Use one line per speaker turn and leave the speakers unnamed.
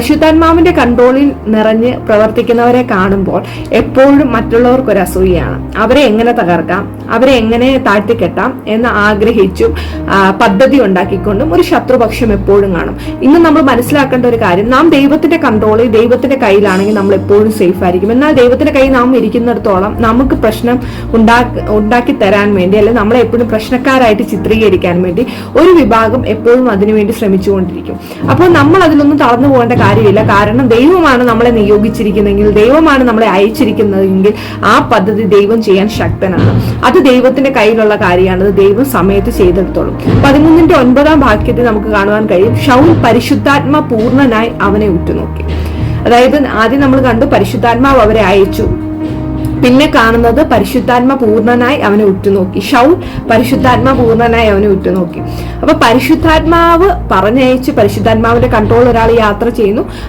പരിശുദ്ധാത്മാവിന്റെ കൺട്രോളിൽ നിറഞ്ഞ് പ്രവർത്തിക്കുന്നവരെ കാണുമ്പോൾ എപ്പോഴും മറ്റുള്ളവർക്കൊരു അസൂയാണ്. അവരെ എങ്ങനെ തകർക്കാം, അവരെ എങ്ങനെ താഴ്ത്തിക്കെട്ടാം എന്ന് ആഗ്രഹിച്ചും പദ്ധതി ഉണ്ടാക്കിക്കൊണ്ടും ഒരു ശത്രുപക്ഷം എപ്പോഴും കാണും. ഇന്ന് നമ്മൾ മനസ്സിലാക്കേണ്ട ഒരു കാര്യം, നാം ദൈവത്തിന്റെ കൺട്രോളിൽ, ദൈവത്തിന്റെ കയ്യിലാണെങ്കിൽ നമ്മൾ എപ്പോഴും സേഫ് ആയിരിക്കും. എന്നാൽ ദൈവത്തിന്റെ കയ്യിൽ നാം ഇരിക്കുന്നിടത്തോളം നമുക്ക് പ്രശ്നം ഉണ്ടാക്കി തരാൻ വേണ്ടി, അല്ലെങ്കിൽ നമ്മളെ എപ്പോഴും പ്രശ്നക്കാരായിട്ട് ചിത്രീകരിക്കാൻ വേണ്ടി ഒരു വിഭാഗം എപ്പോഴും അതിനുവേണ്ടി ശ്രമിച്ചുകൊണ്ടിരിക്കും. അപ്പോൾ നമ്മൾ അതിലൊന്നും തളർന്നു പോകേണ്ട കാര്യമില്ല. കാരണം ദൈവമാണ് നമ്മളെ നിയോഗിച്ചിരിക്കുന്നതെങ്കിൽ, ദൈവമാണ് നമ്മളെ അയച്ചിരിക്കുന്നതെങ്കിൽ ആ പദ്ധതി ദൈവം ചെയ്യാൻ ശക്തനാണ്. അത് ദൈവത്തിന്റെ കയ്യിലുള്ള കാര്യമാണ്. അത് ദൈവം സമയത്ത് ചെയ്തെടുത്തോളും. 13:9 വാക്യത്തിൽ നമുക്ക് കാണുവാൻ കഴിയും, ശൗൽ പരിശുദ്ധാത്മ പൂർണ്ണനായി അവനെ ഉറ്റുനോക്കി. അതായത് ആദ്യം നമ്മൾ കണ്ടു പരിശുദ്ധാത്മാവ് അവരെ അയച്ചു, പിന്നെ കാണുന്നത് പരിശുദ്ധാത്മ പൂർണ്ണനായി അവനെ ഉറ്റുനോക്കി. ശൗൽ പരിശുദ്ധാത്മാ പൂർണ്ണനായി അവനെ ഉറ്റുനോക്കി. അപ്പൊ പരിശുദ്ധാത്മാവ് പറഞ്ഞയച്ച് പരിശുദ്ധാത്മാവിന്റെ കൺട്രോൾ ഒരാൾ യാത്ര ചെയ്യുന്നു.